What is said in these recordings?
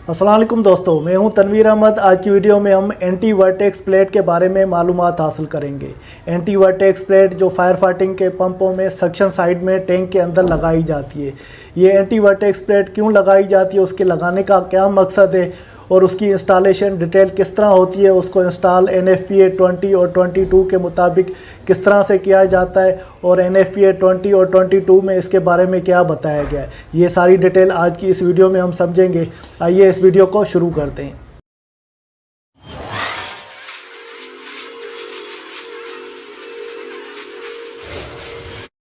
अस्सलाम वालेकुम दोस्तों, मैं हूं तनवीर अहमद। आज की वीडियो में हम एंटी वर्टेक्स प्लेट के बारे में मालूमात हासिल करेंगे। एंटी वर्टेक्स प्लेट जो फायर फाइटिंग के पंपों में सक्शन साइड में टैंक के अंदर लगाई जाती है। ये एंटी वर्टेक्स प्लेट क्यों लगाई जाती है, उसके लगाने का क्या मकसद है और उसकी इंस्टॉलेशन डिटेल किस तरह होती है, उसको इंस्टॉल NFPA 20 और 22 के मुताबिक किस तरह से किया जाता है और NFPA 20 और 22 में इसके बारे में क्या बताया गया है, ये सारी डिटेल आज की इस वीडियो में हम समझेंगे। आइए इस वीडियो को शुरू करते हैं।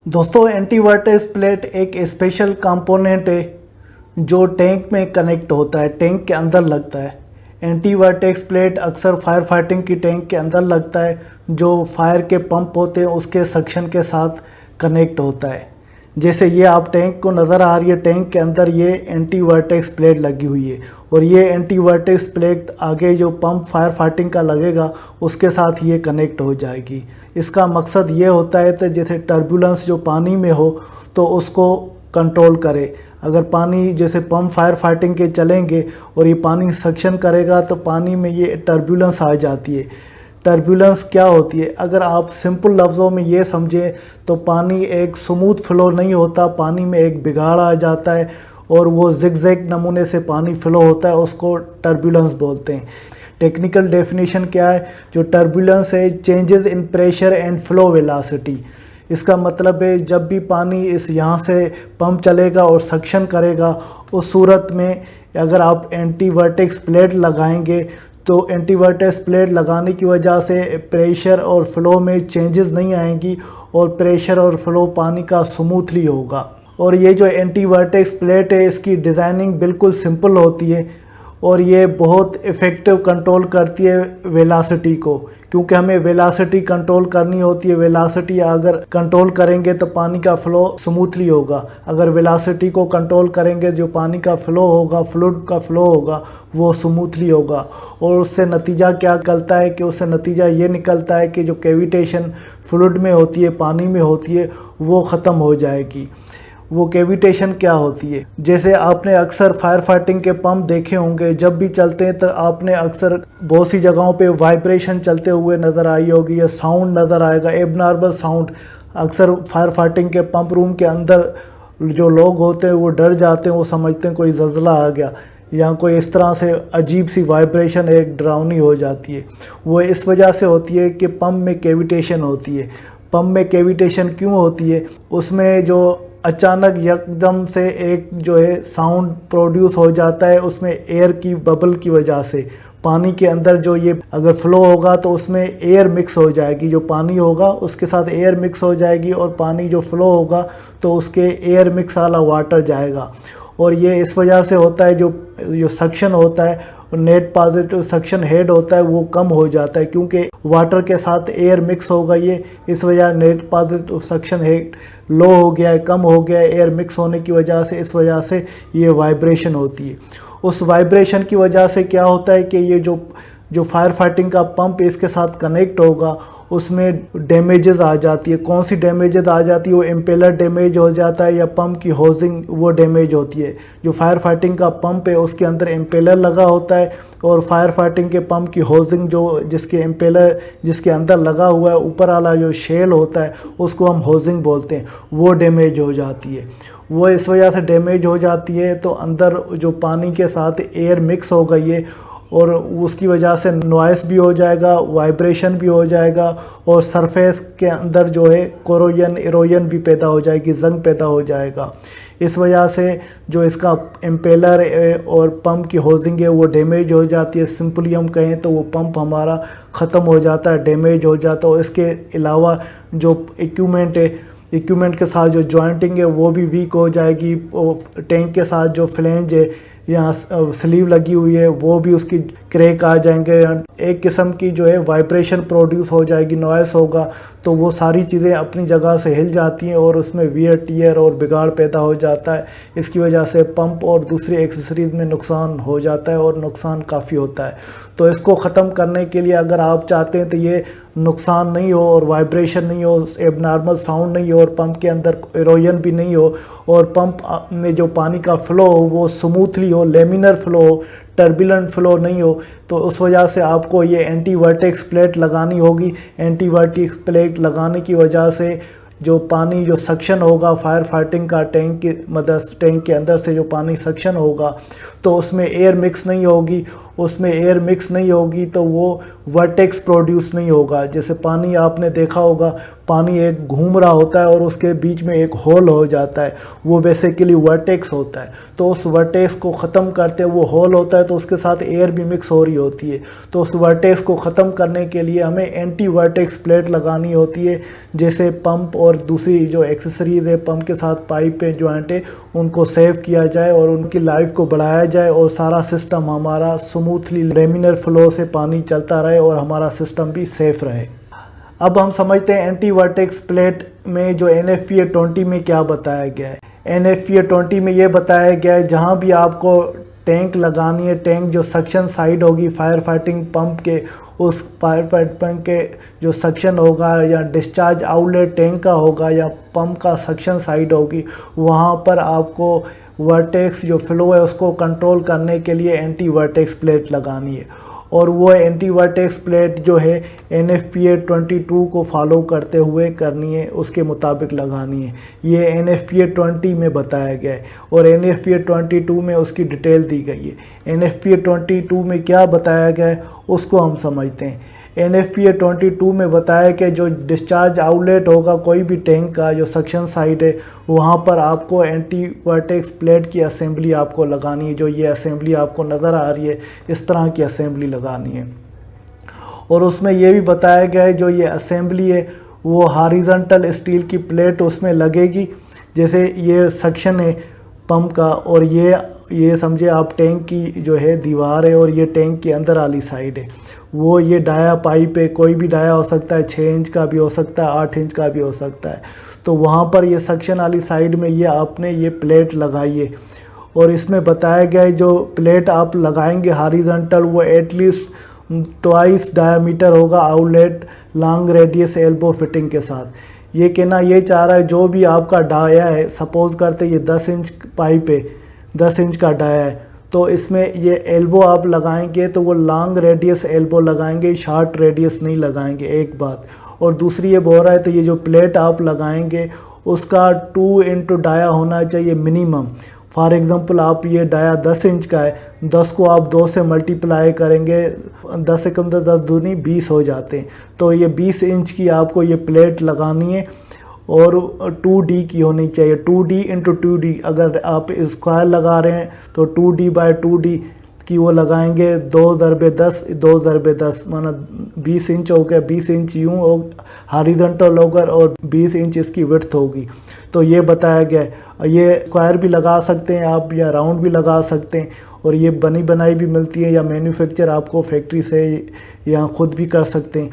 दोस्तों, एंटी वर्टेक्स प्लेट एक स्पेशल कंपोनेंट है जो टैंक में कनेक्ट होता है, टैंक के अंदर लगता है। एंटी वर्टेक्स प्लेट अक्सर फायर फाइटिंग की टैंक के अंदर लगता है, जो फायर के पंप होते हैं उसके सक्शन के साथ कनेक्ट होता है। जैसे ये आप टैंक को नज़र आ रही है, टैंक के अंदर ये एंटी वर्टेक्स प्लेट लगी हुई है और ये एंटी वर्टेक्स प्लेट आगे जो पंप फायर फाइटिंग का लगेगा उसके साथ ये कनेक्ट हो जाएगी। इसका मकसद ये होता है तो जैसे टर्बुलेंस जो पानी में हो तो उसको कंट्रोल करे। अगर पानी जैसे पंप फायर फाइटिंग के चलेंगे और ये पानी सक्शन करेगा तो पानी में ये टर्बुलेंस आ जाती है। टर्बुलेंस क्या होती है, अगर आप सिंपल लफ्ज़ों में ये समझें तो पानी एक स्मूथ फ्लो नहीं होता, पानी में एक बिगाड़ आ जाता है और वो जिगजैग नमूने से पानी फ्लो होता है, उसको टर्बुलेंस बोलते हैं। टेक्निकल डेफिनेशन क्या है, जो टर्बुलेंस है changes in pressure and flow velocity. इसका मतलब है जब भी पानी इस यहाँ से पंप चलेगा और सक्शन करेगा, उस सूरत में अगर आप एंटी वर्टेक्स प्लेट लगाएंगे तो एंटी वर्टेक्स प्लेट लगाने की वजह से प्रेशर और फ्लो में चेंजेस नहीं आएंगी और प्रेशर और फ्लो पानी का स्मूथली होगा। और ये जो एंटी वर्टेक्स प्लेट है इसकी डिज़ाइनिंग बिल्कुल सिंपल होती है और ये बहुत इफ़ेक्टिव कंट्रोल करती है वेलोसिटी को, क्योंकि हमें वेलोसिटी कंट्रोल करनी होती है। वेलोसिटी अगर कंट्रोल करेंगे तो पानी का फ़्लो स्मूथली होगा। अगर वेलोसिटी को कंट्रोल करेंगे जो पानी का फ़्लो होगा, फ्लूइड का फ़्लो होगा, वो स्मूथली होगा। और उससे नतीजा क्या निकलता है कि उससे नतीजा ये निकलता है कि जो कैविटेशन फ्लूइड में होती है, पानी में होती है, वो ख़त्म हो जाएगी। वो कैविटेशन क्या होती है, जैसे आपने अक्सर फायर फाइटिंग के पंप देखे होंगे, जब भी चलते हैं तो आपने अक्सर बहुत सी जगहों पे वाइब्रेशन चलते हुए नज़र आई होगी या साउंड नज़र आएगा, एबनॉर्मल साउंड। अक्सर फायर फाइटिंग के पंप रूम के अंदर जो लोग होते हैं वो डर जाते हैं, वो समझते हैं कोई ज़लज़ला आ गया या कोई इस तरह से अजीब सी वाइब्रेशन एक डरावनी हो जाती है। वो इस वजह से होती है कि पंप में कैविटेशन होती है। पंप में कैविटेशन क्यों होती है, उसमें जो अचानक यकदम से एक जो है साउंड प्रोड्यूस हो जाता है, उसमें एयर की बबल की वजह से पानी के अंदर जो ये अगर फ्लो होगा तो उसमें एयर मिक्स हो जाएगी। जो पानी होगा उसके साथ एयर मिक्स हो जाएगी और पानी जो फ्लो होगा तो उसके एयर मिक्स वाला वाटर जाएगा। और ये इस वजह से होता है जो सक्शन होता है, नेट पॉजिटिव सक्शन हेड होता है, वो कम हो जाता है क्योंकि वाटर के साथ एयर मिक्स होगा। ये इस वजह नेट पॉजिटिव सक्शन हेड लो हो गया है, कम हो गया है एयर मिक्स होने की वजह से। इस वजह से ये वाइब्रेशन होती है। उस वाइब्रेशन की वजह से क्या होता है कि ये जो फायर फाइटिंग का पंप इसके साथ कनेक्ट होगा उसमें डैमेजेस आ जाती है। कौन सी डैमेजेस आ जाती है, वो इम्पेलर डैमेज हो जाता है या पंप की होजिंग वो डैमेज होती है। जो फायर फाइटिंग का पंप है उसके अंदर इम्पेलर लगा होता है और फायर फाइटिंग के पंप की होजिंग जो जिसके इम्पेलर जिसके अंदर लगा हुआ है, ऊपर वाला जो शेल होता है उसको हम होजिंग बोलते हैं, वो डैमेज हो जाती है। वो इस वजह से डैमेज हो जाती है तो अंदर जो पानी के साथ एयर मिक्स हो गई है और उसकी वजह से नॉइस भी हो जाएगा, वाइब्रेशन भी हो जाएगा और सरफेस के अंदर जो है कोरोजन इरोजन भी पैदा हो जाएगी, जंग पैदा हो जाएगा। इस वजह से जो इसका इम्पेलर और पंप की होजिंग है वो डैमेज हो जाती है। सिंपली हम कहें तो वो पंप हमारा ख़त्म हो जाता है, डैमेज हो जाता है। और इसके अलावा जो इक्विपमेंट है, इक्विपमेंट के साथ जो जॉइंटिंग है वो भी वीक हो जाएगी। और टैंक के साथ जो फ्लेंज है यहाँ स्लीव लगी हुई है वो भी उसकी क्रैक आ जाएंगे। एक किस्म की जो है वाइब्रेशन प्रोड्यूस हो जाएगी, नॉइस होगा, तो वो सारी चीज़ें अपनी जगह से हिल जाती हैं और उसमें वियर टीयर और बिगाड़ पैदा हो जाता है। इसकी वजह से पंप और दूसरी एक्सेसरीज में नुकसान हो जाता है और नुकसान काफ़ी होता है। तो इसको ख़त्म करने के लिए अगर आप चाहते हैं तो ये नुकसान नहीं हो और वाइब्रेशन नहीं हो, एबनॉर्मल साउंड नहीं हो और पंप के अंदर इरोजन भी नहीं हो और पंप में जो पानी का फ़्लो हो वो स्मूथली हो, लेमिनर फ़्लो हो, टर्बुलेंट फ़्लो नहीं हो। तो उस वजह से आपको ये एंटी वर्टेक्स प्लेट लगानी होगी। एंटी वर्टेक्स प्लेट लगाने की वजह से जो पानी जो सक्शन होगा फायर फाइटिंग का टैंक की मदद, टैंक के अंदर से जो पानी सक्शन होगा तो उसमें एयर मिक्स नहीं होगी, उसमें एयर मिक्स नहीं होगी तो वो वर्टेक्स प्रोड्यूस नहीं होगा। जैसे पानी आपने देखा होगा, पानी एक घूम रहा होता है और उसके बीच में एक होल हो जाता है, वो बेसिकली वर्टेक्स होता है। तो उस वर्टेक्स को ख़त्म करते वो होल होता है तो उसके साथ एयर भी मिक्स हो रही होती है। तो उस वर्टेक्स को ख़त्म करने के लिए हमें एंटी वर्टेक्स प्लेट लगानी होती है। जैसे पंप और दूसरी जो एक्सेसरीज है पंप के साथ पाइप पे जॉइंट है उनको सेव किया जाए और उनकी लाइफ को बढ़ाया जाए और सारा सिस्टम हमारा स्मूथली लेमिनर फ्लो से पानी चलता रहे और हमारा सिस्टम भी सेफ रहे। अब हम समझते हैं एंटी वर्टेक्स प्लेट में जो NFPA 20 में क्या बताया गया है। NFPA 20 में ये बताया गया है जहाँ भी आपको टैंक लगानी है, टैंक जो सक्शन साइड होगी फायर फाइटिंग पंप के, उस फायर फाइट पंप के जो सक्शन होगा या डिस्चार्ज आउटलेट टैंक का होगा या पंप का सक्शन साइड होगी, वहाँ पर आपको वर्टेक्स जो फ्लो है उसको कंट्रोल करने के लिए एंटी वर्टेक्स प्लेट लगानी है। और वो एंटी वर्टेक्स प्लेट जो है NFPA 22 को फॉलो करते हुए करनी है, उसके मुताबिक लगानी है। ये NFPA 20 में बताया गया है और NFPA 22 में उसकी डिटेल दी गई है। NFPA 22 में क्या बताया गया है उसको हम समझते हैं। NFPA 22 में बताया कि जो डिस्चार्ज आउटलेट होगा कोई भी टैंक का जो सक्शन साइड है वहाँ पर आपको एंटी वर्टेक्स प्लेट की असेंबली आपको लगानी है। जो ये असेंबली आपको नज़र आ रही है इस तरह की असेंबली लगानी है। और उसमें ये भी बताया गया है जो ये असेंबली है वो हॉरिजॉन्टल स्टील की प्लेट उसमें लगेगी। जैसे ये सक्शन है पंप का और ये समझे आप टैंक की जो है दीवार है और ये टैंक के अंदर वाली साइड है, वो ये डाया पाइप है, कोई भी डाया हो सकता है, 6 इंच का भी हो सकता है, 8 इंच का भी हो सकता है। तो वहाँ पर ये सक्शन वाली साइड में ये आपने ये प्लेट लगाई है और इसमें बताया गया है जो प्लेट आप लगाएंगे हॉरिजॉन्टल वो एटलीस्ट ट्वाइस डायामीटर होगा outlet long radius elbow fitting के साथ। ये कहना ये चाह रहा है जो भी आपका डाया है, सपोज करते ये 10 इंच पाइप है, 10 इंच का डाया है, तो इसमें ये एल्बो आप लगाएंगे तो वो लॉन्ग रेडियस एल्बो लगाएंगे, शॉर्ट रेडियस नहीं लगाएंगे, एक बात। और दूसरी ये बोल रहा है तो ये जो प्लेट आप लगाएंगे उसका 2 इंटू डाया होना चाहिए मिनिमम। फॉर एग्ज़ाम्पल आप ये डाया 10 इंच का है, 10 को आप 2 से मल्टीप्लाई करेंगे, 10 से कम तो 10 दूनी 20 हो जाते हैं। तो ये 20 इंच की आपको ये प्लेट लगानी है और 2D की होनी चाहिए, 2D इंटू 2D। अगर आप स्क्वायर लगा रहे हैं तो 2D/2D की वो लगाएंगे, 2×10 2×10 माना 20 इंच हो गया, 20 इंच यूँ हो हॉरिजॉन्टल होकर और 20 इंच इसकी विड्थ होगी। तो ये बताया गया है। ये स्क्वायर भी लगा सकते हैं आप या राउंड भी लगा सकते हैं और ये बनी बनाई भी मिलती है या मैन्युफैक्चर आपको फैक्ट्री से या ख़ुद भी कर सकते हैं।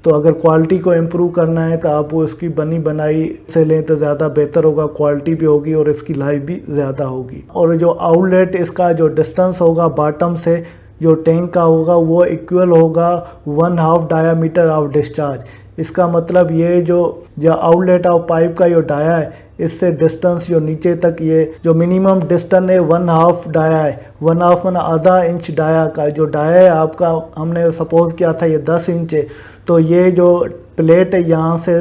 तो अगर क्वालिटी को इम्प्रूव करना है तो आप वो इसकी बनी बनाई से लें तो ज़्यादा बेहतर होगा, क्वालिटी भी होगी और इसकी लाइफ भी ज़्यादा होगी। और जो आउटलेट इसका जो डिस्टेंस होगा बॉटम से जो टैंक का होगा वो इक्वल होगा 1/2 डायामीटर ऑफ डिस्चार्ज। इसका मतलब ये जो आउटलेट ऑफ पाइप का जो डाया है इससे डिस्टेंस जो नीचे तक ये जो मिनिमम डिस्टेंस है 1/2 डाया है, 1/2 माना आधा इंच डाया का। जो डाया है आपका हमने सपोज किया था ये 10 इंच है, तो ये जो प्लेट है यहाँ से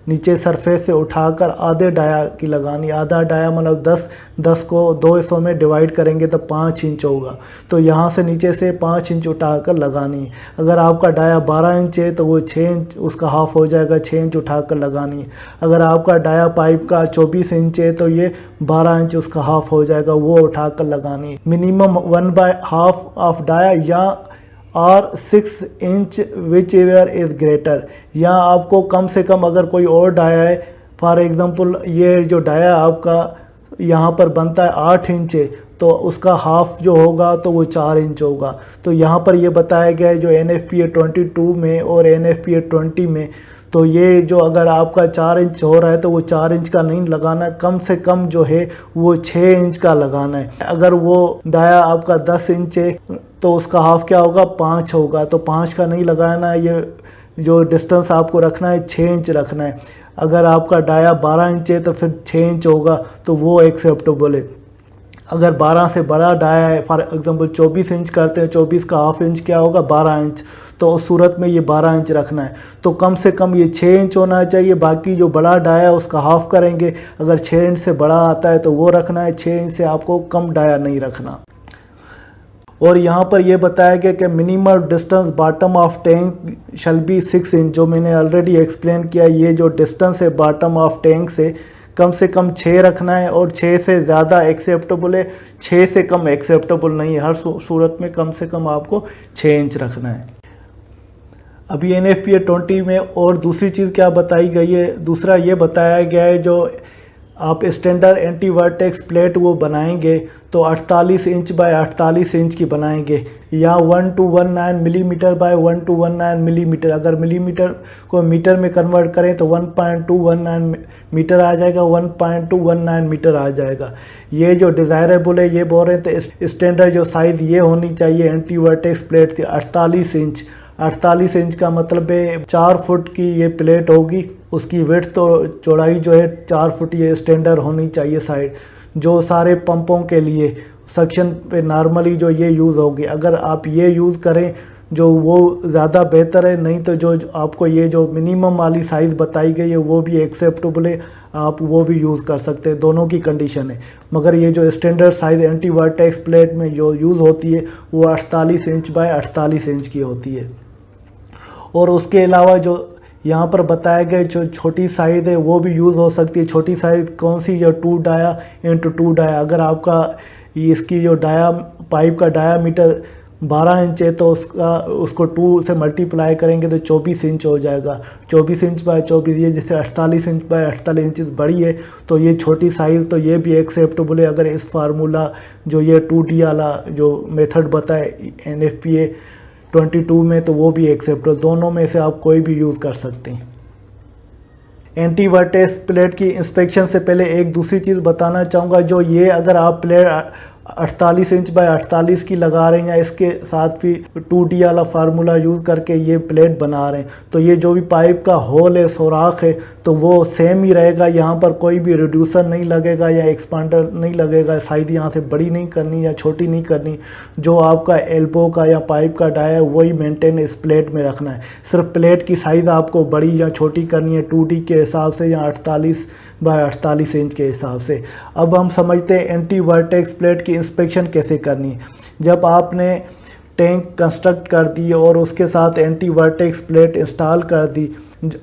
नीचे सरफेस से उठाकर आधे डाया की लगानी। आधा डाया मतलब 10 को 2 हिस्सों में डिवाइड करेंगे तो 5 इंच होगा, तो यहाँ से नीचे से 5 इंच उठाकर लगानी है। अगर आपका डाया 12 इंच है तो वो 6 इंच उसका हाफ हो जाएगा, 6 इंच उठाकर लगानी है। अगर आपका डाया पाइप का 24 इंच है तो ये 12 इंच उसका हाफ हो जाएगा, वो उठाकर लगानी है। मिनिमम 1/2 ऑफ डाया या और 6 inch which ever is greater, या आपको कम से कम अगर कोई और डाया है, फॉर एग्ज़ाम्पल ये जो डाया आपका यहाँ पर बनता है 8 इंच है तो उसका हाफ जो होगा तो वो 4 इंच होगा। तो यहाँ पर ये बताया गया है जो NFPA 22 में और NFPA 20 में, तो ये जो अगर आपका 4 इंच हो रहा है तो वो 4 इंच का नहीं लगाना, कम से कम जो है वो 6 इंच का लगाना है। अगर वो डाया आपका 10 इंच है तो उसका हाफ क्या होगा 5 होगा, तो 5 का नहीं लगाना, ये जो डिस्टेंस आपको रखना है 6 इंच रखना है। अगर आपका डाया 12 इंच है तो फिर 6 इंच होगा, तो वो एक्सेप्टेबल है। अगर 12 से बड़ा डाया है, फॉर एग्जांपल 24 इंच करते हैं, 24 का हाफ इंच क्या होगा 12 इंच, तो उस सूरत में ये 12 इंच रखना है। तो कम से कम ये 6 इंच होना चाहिए। बाकी जो बड़ा डाया है उसका हाफ करेंगे, अगर 6 इंच से बड़ा आता है तो वो रखना है, 6 इंच से आपको कम डाया नहीं रखना। और यहाँ पर ये बताया गया कि minimum distance bottom of tank shall be 6 inch, जो मैंने ऑलरेडी एक्सप्लेन किया। ये जो डिस्टेंस है बॉटम ऑफ टैंक से कम 6 रखना है, और 6 से ज़्यादा एक्सेप्टेबल है, 6 से कम एक्सेप्टेबल नहीं है। हर सूरत में कम से कम आपको 6 इंच रखना है। अभी NFPA 20 में और दूसरी चीज़ क्या बताई गई है, दूसरा ये बताया गया है जो आप स्टैंडर्ड एंटी वर्टेक्स प्लेट वो बनाएंगे तो 48 इंच बाय 48 इंच की बनाएंगे, या 1219 मिलीमीटर बाय 1219 मिलीमीटर। अगर मिलीमीटर को मीटर में कन्वर्ट करें तो 1.219 मीटर आ जाएगा, 1.219 मीटर आ जाएगा। ये जो डिज़ायरेबल है ये बोल रहे थे, स्टैंडर्ड जो साइज़ ये होनी चाहिए एंटी वर्टेक्स प्लेट थी 48 इंच। 48 इंच का मतलब है 4 फुट की ये प्लेट होगी, उसकी विड्थ तो चौड़ाई जो है 4 फुट ये स्टैंडर्ड होनी चाहिए साइड, जो सारे पंपों के लिए सक्शन पे नॉर्मली जो ये यूज़ होगी। अगर आप ये यूज़ करें जो वो ज़्यादा बेहतर है, नहीं तो जो आपको ये जो मिनिमम वाली साइज़ बताई गई है वो भी एक्सेप्टेबल है, आप वो भी यूज़ कर सकते हैं, दोनों की कंडीशन है। मगर ये जो standard size anti vertex plate में जो यूज़ होती है वो 48 इंच बाय 48 इंच की होती है। और उसके अलावा जो यहाँ पर बताया गया जो छोटी साइज़ है वो भी यूज़ हो सकती है। छोटी साइज़ कौन सी, जो 2 डाया इंटू 2 डाया। अगर आपका इसकी जो डाया पाइप का डायामीटर 12 इंच है तो उसको 2 से मल्टीप्लाई करेंगे तो 24 इंच हो जाएगा। 24 इंच बाय 24, ये जैसे 48 इंच बाय 48 इंच बड़ी है तो ये छोटी साइज़, तो ये भी एक्सेप्टेबल है। अगर इस फार्मूला जो ये 2D वाला जो मेथड बताए NFPA 22 में, तो वो भी एक्सेप्टेबल। दोनों में से आप कोई भी यूज़ कर सकते हैं। एंटी वर्टेक्स प्लेट की इंस्पेक्शन से पहले एक दूसरी चीज़ बताना चाहूँगा, जो ये अगर आप प्लेट 48 इंच बाय 48 की लगा रहे हैं या इसके साथ भी 2D वाला फार्मूला यूज़ करके ये प्लेट बना रहे हैं, तो ये जो भी पाइप का होल है, सुराख है, तो वो सेम ही रहेगा। यहाँ पर कोई भी रिड्यूसर नहीं लगेगा या एक्सपांडर नहीं लगेगा। साइज़ यहाँ से बड़ी नहीं करनी या छोटी नहीं करनी। जो आपका एल्बो का या पाइप का डाया है वही मेंटेन इस प्लेट में रखना है। सिर्फ प्लेट की साइज़ आपको बड़ी या छोटी करनी है 2D के हिसाब से या 48 बाय 48 इंच के हिसाब से। अब हम समझते हैं एंटी वर्टेक्स प्लेट की इंस्पेक्शन कैसे करनी है। जब आपने टैंक कंस्ट्रक्ट कर दी और उसके साथ एंटी वर्टेक्स प्लेट इंस्टॉल कर दी,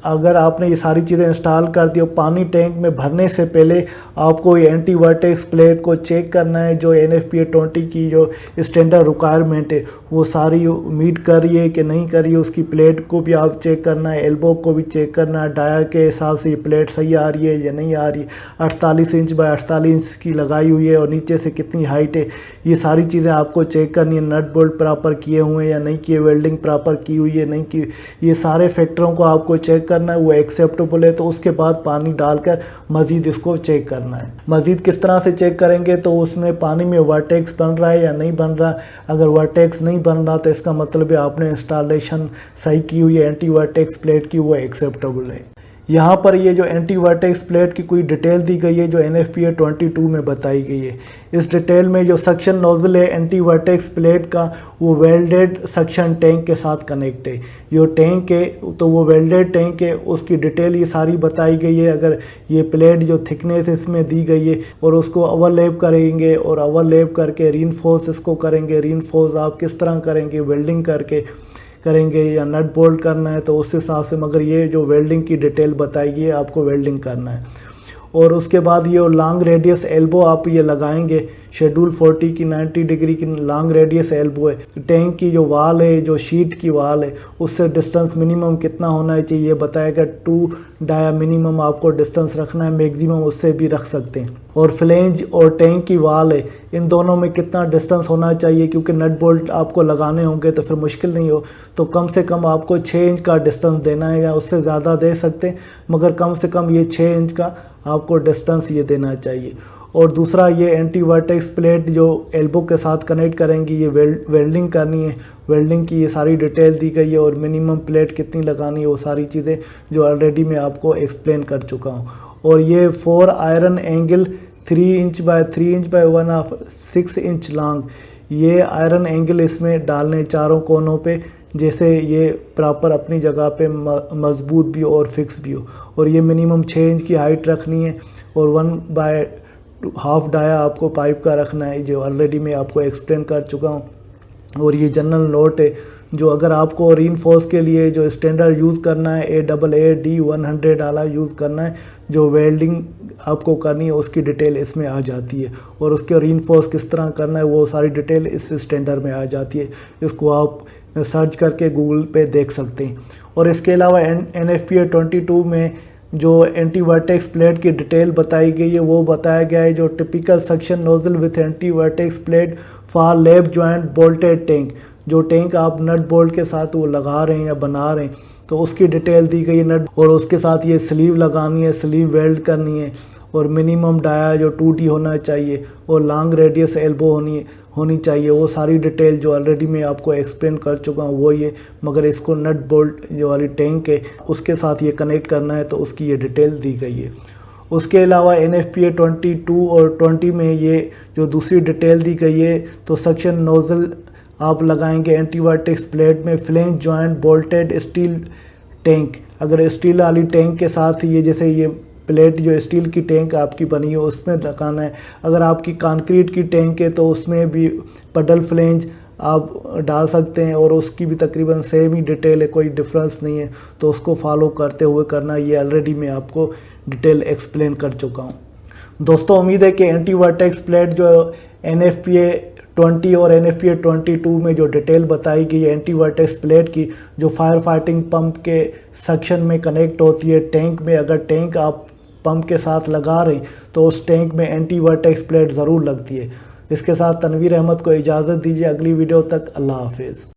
अगर आपने ये सारी चीज़ें इंस्टॉल कर दी और पानी टैंक में भरने से पहले आपको ये एंटी वर्टेक्स प्लेट को चेक करना है। जो NFPA 20 की जो स्टैंडर्ड रिक्वायरमेंट है वो सारी मीट कर रही है कि नहीं कर रही है, उसकी प्लेट को भी आप चेक करना है, एल्बो को भी चेक करना है, डाया के हिसाब से ये प्लेट सही आ रही है या नहीं आ रही। 48 इंच बाय 48 इंच की लगाई हुई है और नीचे से कितनी हाइट है, ये सारी चीज़ें आपको चेक करनी है। नट बोल्ट प्रॉपर किए हुए हैं या नहीं किए, वेल्डिंग प्रॉपर की हुई है नहीं की, ये सारे फैक्टरों को आपको चेक करना है, वो एक्सेप्टेबल है। तो उसके बाद पानी डालकर मज़ीद इसको चेक करना है। मज़ीद किस तरह से चेक करेंगे, तो उसमें पानी में वर्टेक्स बन रहा है या नहीं बन रहा। अगर वर्टेक्स नहीं बन रहा तो इसका मतलब है आपने इंस्टॉलेशन सही की हुई है एंटी वर्टेक्स प्लेट की, वो एक्सेप्टेबल है। यहाँ पर ये जो एंटी वर्टेक्स प्लेट की कोई डिटेल दी गई है जो NFPA 22 में बताई गई है। इस डिटेल में जो सक्शन नोज़ल है एंटी वर्टेक्स प्लेट का, वो वेल्डेड सक्शन टैंक के साथ कनेक्ट है। जो टैंक है तो वो वेल्डेड टैंक है, उसकी डिटेल ये सारी बताई गई है। अगर ये प्लेट जो थिकनेस इसमें दी गई है और उसको ओवरलैप करेंगे और ओवरलैप करके रीइंफोर्स इसको करेंगे। रीइंफोर्स आप किस तरह करेंगे, वेल्डिंग करके करेंगे या नट बोल्ट करना है तो उस हिसाब से, मगर ये जो वेल्डिंग की डिटेल बताई गई है आपको वेल्डिंग करना है। और उसके बाद ये लॉन्ग रेडियस एल्बो आप ये लगाएंगे। शेड्यूल 40 की 90 डिग्री की लॉन्ग रेडियस एल्बो है। टैंक की जो वाल है, जो शीट की वाल है, उससे डिस्टेंस मिनिमम कितना होना चाहिए ये बताएगा। 2 डाया मिनिमम आपको डिस्टेंस रखना है, मैक्सिमम उससे भी रख सकते हैं। और फ्लेंज और टैंक की वाल है, इन दोनों में कितना डिस्टेंस होना चाहिए, क्योंकि नट बोल्ट आपको लगाने होंगे तो फिर मुश्किल नहीं हो, तो कम से कम आपको 6 इंच का डिस्टेंस देना है, या उससे ज़्यादा दे सकते हैं, मगर कम से कम ये 6 इंच का आपको डिस्टेंस ये देना चाहिए। और दूसरा ये एंटी वर्टेक्स प्लेट जो एल्बो के साथ कनेक्ट करेंगी, ये वेल्डिंग करनी है, वेल्डिंग की ये सारी डिटेल दी गई है और मिनिमम प्लेट कितनी लगानी है वो सारी चीज़ें जो ऑलरेडी मैं आपको एक्सप्लेन कर चुका हूँ। और ये 4 iron angle 3 inch by 3 inch by 1/2 6 inch long, ये आयरन एंगल इसमें डालने चारों कोनों पे, जैसे ये प्रॉपर अपनी जगह पे मजबूत भी हो और फिक्स भी हो। और ये मिनिमम 6 इंच की हाइट रखनी है और 1/2 डाया आपको पाइप का रखना है, जो ऑलरेडी मैं आपको एक्सप्लेन कर चुका हूँ। और ये जनरल नोट है जो अगर आपको रीइंफोर्स के लिए जो स्टैंडर्ड यूज़ करना है AAAD 100 वाला यूज़ करना है, जो वेल्डिंग आपको करनी है उसकी डिटेल इसमें आ जाती है और उसके रीइंफोर्स किस तरह करना है वो सारी डिटेल इस स्टैंडर्ड में आ जाती है। इसको आप सर्च करके गूगल पे देख सकते हैं। और इसके अलावा NFPA 22 में जो एंटी वर्टेक्स प्लेट की डिटेल बताई गई है वो बताया गया है जो typical suction nozzle with anti vertex plate for lab joint bolted tank, जो टैंक आप नट बोल्ट के साथ वो लगा रहे हैं या बना रहे हैं तो उसकी डिटेल दी गई है नट, और उसके साथ ये स्लीव लगानी है, स्लीव वेल्ड करनी है और मिनिमम डाया जो 2D होना चाहिए और लॉन्ग रेडियस एल्बो होनी चाहिए। वो सारी डिटेल जो ऑलरेडी मैं आपको एक्सप्लेन कर चुका हूँ वो ये, मगर इसको नट बोल्ट जो वाली टैंक है उसके साथ ये कनेक्ट करना है तो उसकी ये डिटेल दी गई है। उसके अलावा NFPA 22 और 20 में ये जो दूसरी डिटेल दी गई है तो सक्शन नोजल आप लगाएंगे एंटी वर्टेक्स प्लेट में flange joint bolted steel tank, अगर स्टील वाली टैंक के साथ ये जैसे ये प्लेट जो स्टील की टैंक आपकी बनी है उसमें लगाना है। अगर आपकी कंक्रीट की टैंक है तो उसमें भी पडल फ्लेंज आप डाल सकते हैं और उसकी भी तकरीबन सेम ही डिटेल है, कोई डिफरेंस नहीं है, तो उसको फॉलो करते हुए करना, ये ऑलरेडी मैं आपको डिटेल एक्सप्लेन कर चुका हूँ। दोस्तों उम्मीद है कि एंटी वर्टेक्स प्लेट जो NFPA 20 और NFPA 22 में जो डिटेल बताई गई है एंटी वर्टेक्स प्लेट की, जो फायर फाइटिंग पंप के सेक्शन में कनेक्ट होती है टैंक में, अगर टैंक आप पंप के साथ लगा रहे हैं तो उस टैंक में एंटी वर्टेक्स प्लेट ज़रूर लगती है। इसके साथ तनवीर अहमद को इजाज़त दीजिए, अगली वीडियो तक अल्लाह हाफिज़।